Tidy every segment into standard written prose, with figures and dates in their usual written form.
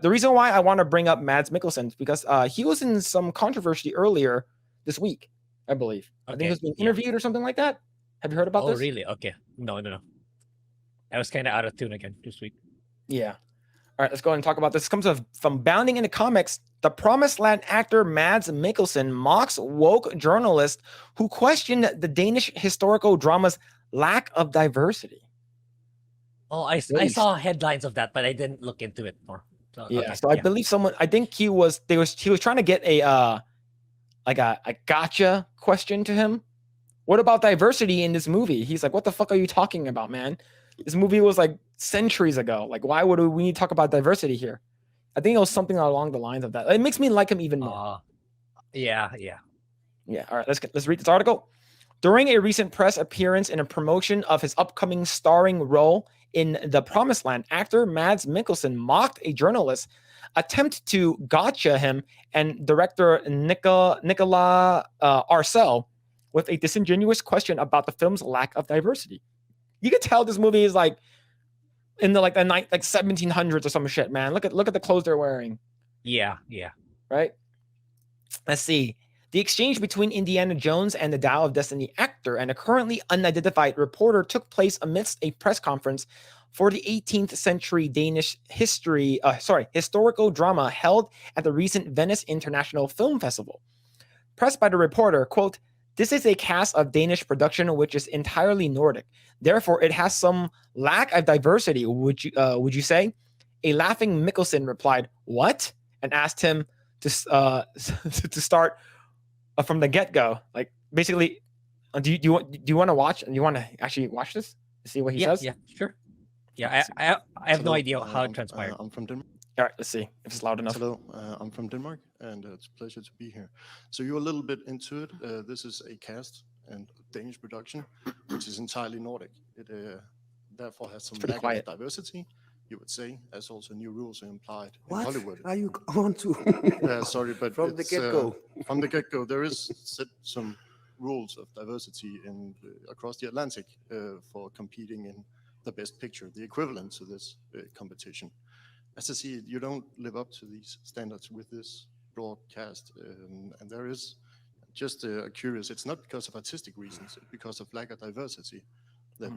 the reason why I want to bring up Mads Mikkelsen is because he was in some controversy earlier this week, I believe. I think he was being interviewed or something like that. Have you heard about this? Oh, really? Okay. No. I was kind of out of tune again this week. Yeah. All right, let's go ahead and talk about this. This comes from Bounding into Comics. The Promised Land actor Mads Mikkelsen mocks woke journalist who questioned the Danish historical drama's lack of diversity. Oh, I saw headlines of that, but I didn't look into it more. So, yeah, so I believe I think he was trying to get a gotcha question to him. What about diversity in this movie? He's like, what the fuck are you talking about, man? This movie was like centuries ago. Like, why would we need to talk about diversity here? I think it was something along the lines of that. It makes me like him even more. Yeah. All right, let's read this article. During a recent press appearance in a promotion of his upcoming starring role in The Promised Land, actor Mads Mikkelsen mocked a journalist's attempt to gotcha him and director Nicolas Arcel with a disingenuous question about the film's lack of diversity. You can tell this movie is like in the 1700s or some shit, man. Look at the clothes they're wearing. Yeah. Right? Let's see. The exchange between Indiana Jones and the Dial of Destiny actor and a currently unidentified reporter took place amidst a press conference for the 18th century Danish historical drama held at the recent Venice International Film Festival. Pressed by the reporter, quote, "This is a cast of Danish production which is entirely Nordic. Therefore, it has some lack of diversity, would you say?" A laughing Mikkelsen replied, "What?" and asked him to start from the get-go. Like, basically, do you want to watch? And you want to actually watch this to see what he says? Yeah, sure. Yeah, I have no idea how it transpired. I'm from Denmark. All right, let's see if it's loud enough. Hello, I'm from Denmark, and it's a pleasure to be here. So you're a little bit into it. This is a cast and Danish production, which is entirely Nordic. It therefore has some lack of diversity, you would say, as also new rules are implied in Hollywood. What are you on to? Sorry, but from the get-go. From the get-go, there is some rules of diversity across the Atlantic for competing in the best picture, the equivalent to this competition. As I see it, you don't live up to these standards with this broadcast, and there is just curious. It's not because of artistic reasons; it's because of lack of diversity that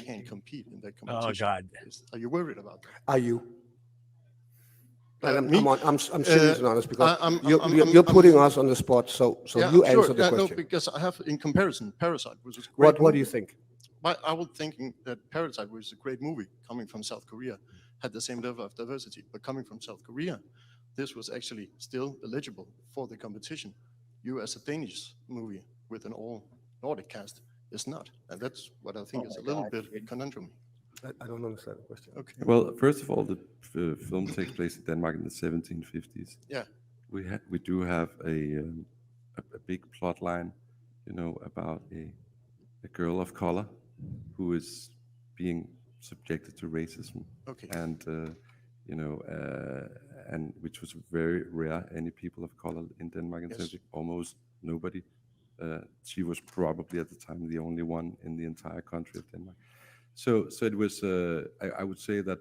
can't compete in that competition. Oh God! Are you worried about that? Are you? I'm serious and honest because you're putting us on the spot. So you answer the question. No, because I have in comparison Parasite, which is great. What do you think? I was thinking that Parasite, which is a great movie coming from South Korea, had the same level of diversity. But coming from South Korea, this was actually still eligible for the competition. You, as a Danish movie with an all Nordic cast, is not. And that's what I think is a little bit conundrum. I don't understand the question. Okay. Well, first of all, the film takes place in Denmark in the 1750s. Yeah. We do have a big plot line, about a girl of color who is being subjected to racism. Okay. And and which was very rare. Any people of color in Denmark, almost nobody. She was probably at the time the only one in the entire country of Denmark. So it was. I would say that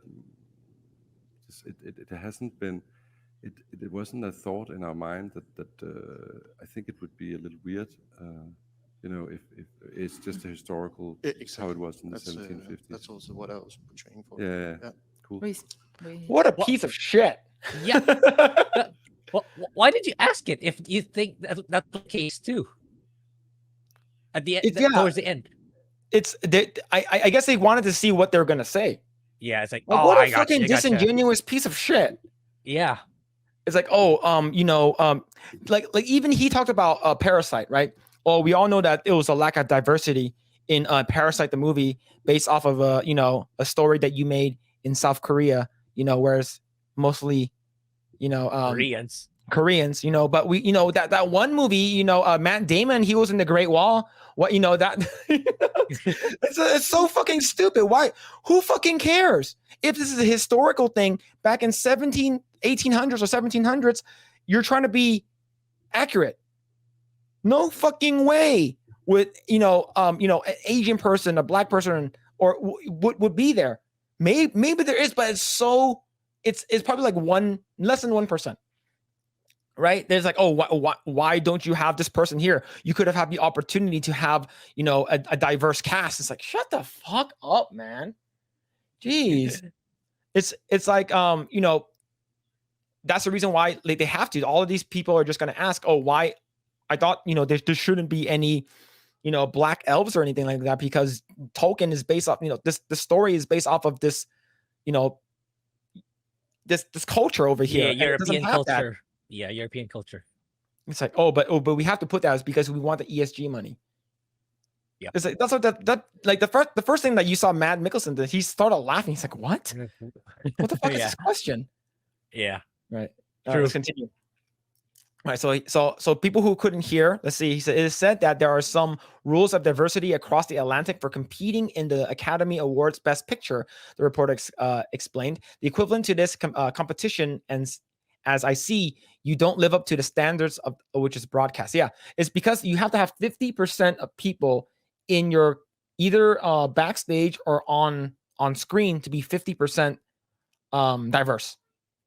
it hasn't been. It wasn't a thought in our mind that I think it would be a little weird. If it's just a historical, how it was in the 1750s. That's also what I was portraying for. Yeah. Cool. What a piece of shit. Yeah. Why did you ask it if you think that's the case too? At the end, towards the end. I guess they wanted to see what they're gonna say. Yeah, it's like, what a fucking disingenuous piece of shit. Yeah. It's like, like even he talked about Parasite, right? Well, we all know that it was a lack of diversity in Parasite, the movie, based off of a story that you made in South Korea, whereas mostly, Koreans, but we, that one movie, Matt Damon, he was in the Great Wall. What, that it's so fucking stupid. Why? Who fucking cares? If this is a historical thing back in 1800s or 1700s, you're trying to be accurate. No fucking way would, an Asian person, a black person, or would be there. Maybe there is, but it's so it's probably like less than 1%. Right? There's like, oh, why don't you have this person here? You could have had the opportunity to have, you know, a diverse cast. It's like, shut the fuck up, man. Jeez. It's like, you know, that's the reason why, like, they have to. All of these people are just going to ask, oh, why? I thought, you know, there shouldn't be any, you know, black elves or anything like that, because Tolkien is based off, you know, the story is based off of this, you know, this culture over here. Yeah, European culture. That. Yeah, European culture. It's like, but we have to put that because we want the ESG money. Yeah, it's like, that's what that like the first thing that you saw Matt Mikkelsen did, he started laughing. He's like, what? What the fuck is this question? Yeah. Right. Let's continue. All right, so people who couldn't hear, let's see. He said, it is said that there are some rules of diversity across the Atlantic for competing in the Academy Awards Best Picture. The reporter explained the equivalent to this competition, and as I see, you don't live up to the standards of which is broadcast. Yeah, it's because you have to have 50% of people in your either backstage or on screen to be 50% diverse,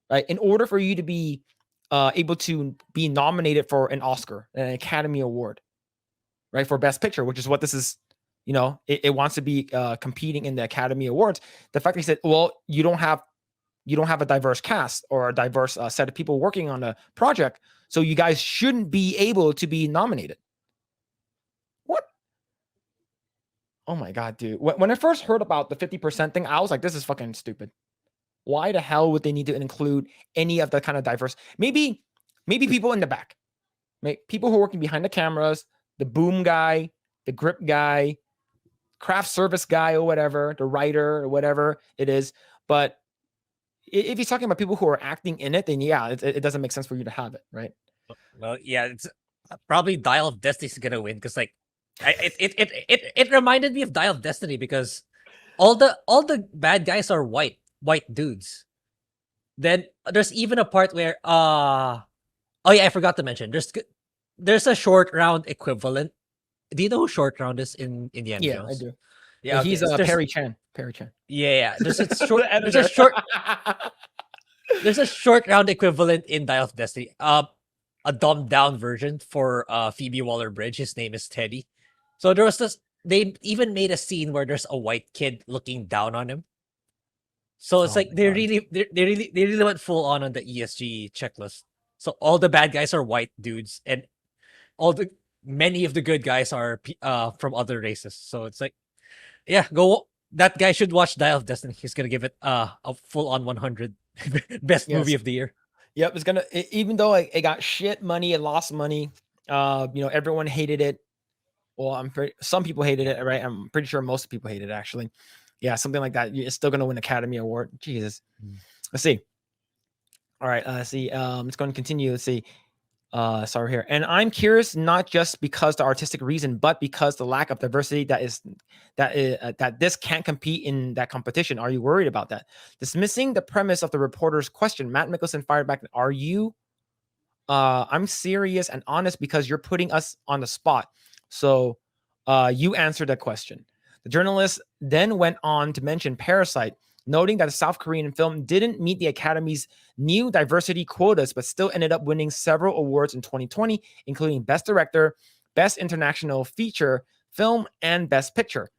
right? In order for you to be able to be nominated for an Oscar, an Academy Award, right, for Best Picture, which is what this is. You know, it wants to be competing in the Academy Awards. The fact that he said, well, you don't have a diverse cast or a diverse set of people working on a project, so you guys shouldn't be able to be nominated. What? Oh my God, dude. When I first heard about the 50% thing, I was like, this is fucking stupid. Why the hell would they need to include any of the kind of diverse? Maybe people in the back, people who are working behind the cameras, the boom guy, the grip guy, craft service guy or whatever, the writer or whatever it is. But if he's talking about people who are acting in it, then yeah, it doesn't make sense for you to have it, right? Well, yeah, it's probably Dial of Destiny's gonna win because, like, it reminded me of Dial of Destiny because all the bad guys are white dudes. Then there's even a part where oh yeah, I forgot to mention there's a short round equivalent. Do you know who Short Round is in Indiana Jones? I do. Yeah, okay. He's Perry Chan. Yeah. There's a short round equivalent in Dial of Destiny. A dumbed down version for Phoebe Waller-Bridge. His name is Teddy. So there was this. They even made a scene where there's a white kid looking down on him. So it's like they really went full on the ESG checklist. So all the bad guys are white dudes, and many of the good guys are from other races. So it's like, yeah, that guy should watch Dial of Destiny. He's gonna give it a full on 100 best movie of the year. Yep, it's gonna, even though it got shit money, it lost money. You know, everyone hated it. Well, some people hated it, right? I'm pretty sure most people hated it, actually. Yeah, something like that. It's still gonna win Academy Award. Jesus. Let's see. All right, let's see. It's going to continue. Let's see. Sorry here. And I'm curious, not just because the artistic reason, but because the lack of diversity that this can't compete in that competition. Are you worried about that? Dismissing the premise of the reporter's question, Matt Mikkelsen fired back, are you? I'm serious and honest because you're putting us on the spot. So you answered that question. The journalist then went on to mention Parasite, noting that the South Korean film didn't meet the Academy's new diversity quotas, but still ended up winning several awards in 2020, including Best Director, Best International Feature Film, and Best Picture.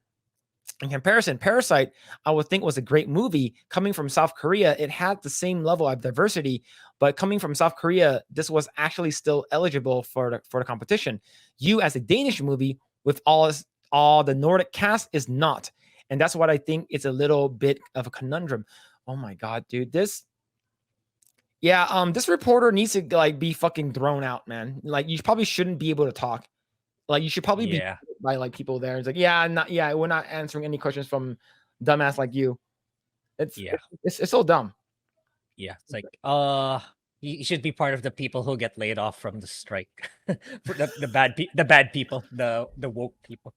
In comparison, Parasite, I would think, was a great movie. Coming from South Korea, it had the same level of diversity, but coming from South Korea, this was actually still eligible for the competition. You, as a Danish movie with all the Nordic cast, is not. And that's what I think it's a little bit of a conundrum. Oh my God, dude. This reporter needs to like be fucking thrown out, man. Like, you probably shouldn't be able to talk. Like, you should probably be by like people there. It's like, we're not answering any questions from dumbass like you. It's so dumb. Yeah, it's like you should be part of the people who get laid off from the strike. For the bad people, the woke people.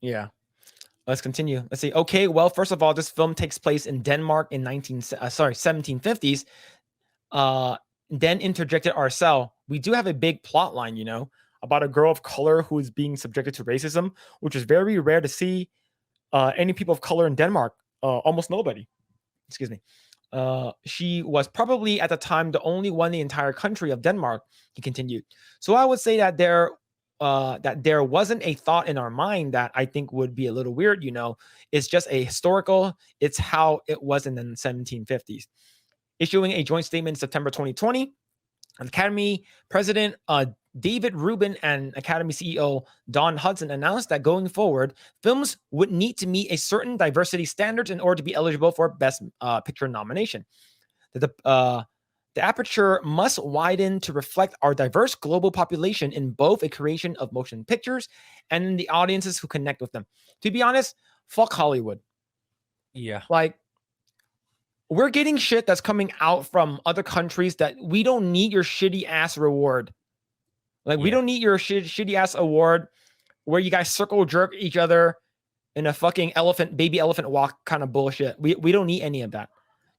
Yeah. Let's continue. Let's see. Okay, well, first of all, this film takes place in Denmark in 1750s. Then interjected Arcel. We do have a big plot line, you know, about a girl of color who is being subjected to racism, which is very rare to see any people of color in Denmark. Almost nobody. Excuse me. She was probably at the time the only one in the entire country of Denmark, he continued. So I would say that there wasn't a thought in our mind that I think would be a little weird, It's just a historical, it's how it was in the 1750s. Issuing a joint statement in September 2020, Academy President David Rubin and Academy CEO Don Hudson announced that going forward, films would need to meet a certain diversity standards in order to be eligible for Best Picture nomination. The aperture must widen to reflect our diverse global population in both a creation of motion pictures and in the audiences who connect with them. To be honest, fuck Hollywood. Yeah. Like, we're getting shit that's coming out from other countries that we don't need your shitty ass reward. Like, we don't need your shitty ass award where you guys circle jerk each other in a fucking baby elephant walk kind of bullshit. We don't need any of that.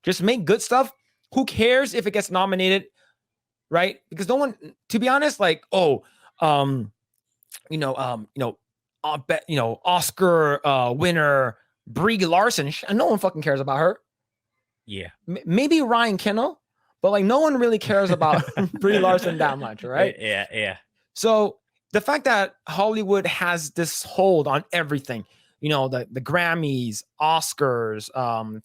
Just make good stuff. Who cares if it gets nominated, right? Because no one, to be honest, like, Oscar winner Brie Larson. No one fucking cares about her. Yeah. Maybe Ryan Kinnell, but like no one really cares about Brie Larson that much, right? Yeah. So the fact that Hollywood has this hold on everything, the Grammys, Oscars,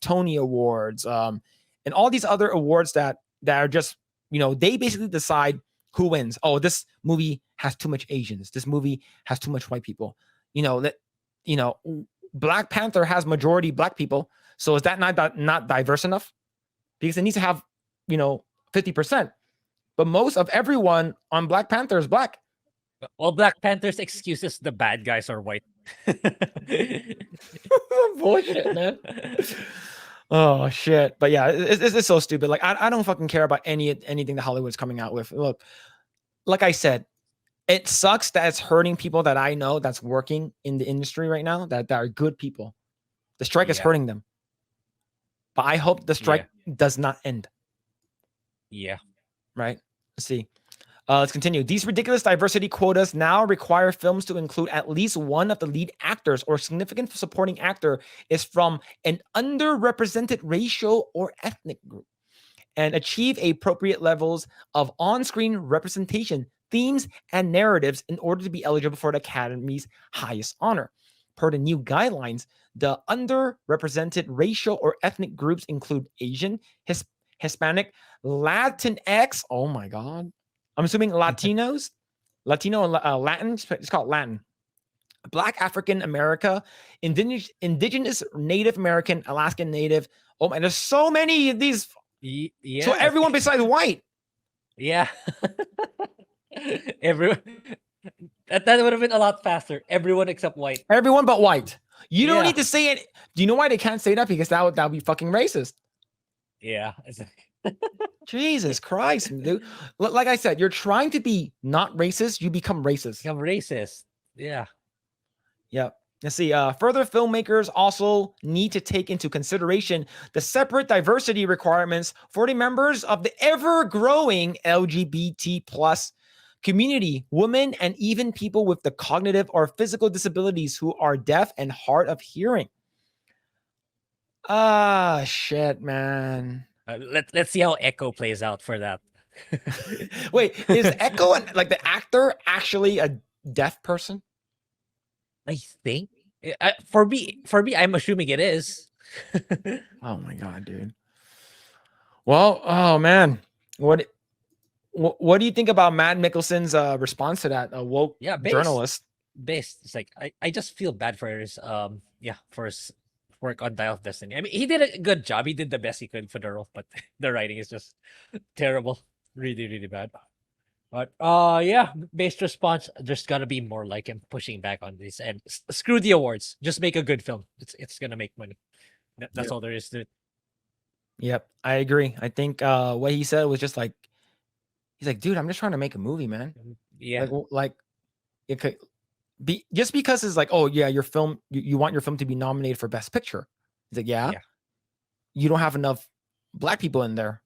Tony Awards, and all these other awards that are just, they basically decide who wins. Oh, this movie has too much Asians. This movie has too much white people. Black Panther has majority black people. So is that not diverse enough? Because it needs to have, 50%. But most of everyone on Black Panther is black. Well, Black Panther's excuse is the bad guys are white. Bullshit, man. Oh shit. But yeah, it's so stupid. Like I don't fucking care about anything that Hollywood's coming out with. Look, like I said, it sucks that it's hurting people that I know that's working in the industry right now that are good people. The strike is hurting them. But I hope the strike does not end. Yeah. Right? Let's see. Let's continue. These ridiculous diversity quotas now require films to include at least one of the lead actors or significant supporting actor is from an underrepresented racial or ethnic group and achieve appropriate levels of on-screen representation, themes, and narratives in order to be eligible for the Academy's highest honor. Per the new guidelines, the underrepresented racial or ethnic groups include Asian, Hispanic, Latinx. Oh my God. I'm assuming Latinos, Latino and Latin. It's called Latin. Black African America, indigenous Native American, Alaskan Native. Oh man, there's so many of these. Yeah. So everyone besides white. Yeah. Everyone. That would have been a lot faster. Everyone except white. Everyone but white. You don't need to say it. Do you know why they can't say that? Because that would be fucking racist. Yeah. Jesus Christ, dude. Like I said, you're trying to be not racist, you become racist. Become racist. Yeah. Yep. Let's see. Further, filmmakers also need to take into consideration the separate diversity requirements for the members of the ever-growing LGBT plus community, women, and even people with the cognitive or physical disabilities who are deaf and hard of hearing. Shit, man. Let's see how Echo plays out for that. Wait, is Echo like the actor actually a deaf person? I think for me, I'm assuming it is. Oh my God, dude. Well, oh man, what do you think about Matt Mikkelsen's response to that woke journalist? It's like I just feel bad for his for his work on Dial of Destiny. I mean, he did a good job. He did the best he could for the role, but the writing is just terrible, really, really bad. But based response, there's gotta be more like him pushing back on this and screw the awards. Just make a good film. It's gonna make money. That's all there is to it. Yep, I agree. I think what he said was just like, he's like, dude, I'm just trying to make a movie, man. Yeah, like it could be just because it's like, oh yeah, your film, you want your film to be nominated for Best Picture. He's like, yeah. You don't have enough black people in there.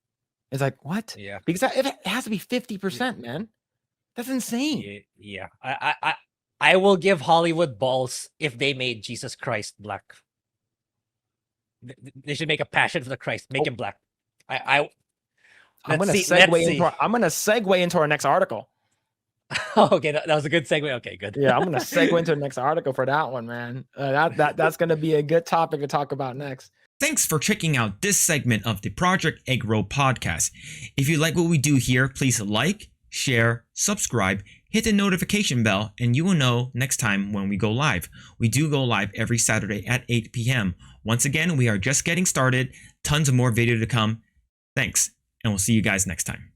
It's like, what? Yeah. Because it has to be 50%, man. That's insane. Yeah. I will give Hollywood balls if they made Jesus Christ black. They should make a Passion for the Christ. Make him black. I'm I'm let's gonna see. Let's segue see. into our next article. Okay, that was a good segue. Okay, good. Yeah, I'm gonna segue into the next article for that one, man. That's gonna be a good topic to talk about next. Thanks for checking out this segment of the Project Eggroll podcast. If you like what we do here, please like, share, subscribe, hit the notification bell, and you will know next time when we go live. We do go live every Saturday at 8 p.m. Once again, we are just getting started. Tons of more video to come. Thanks, and we'll see you guys next time.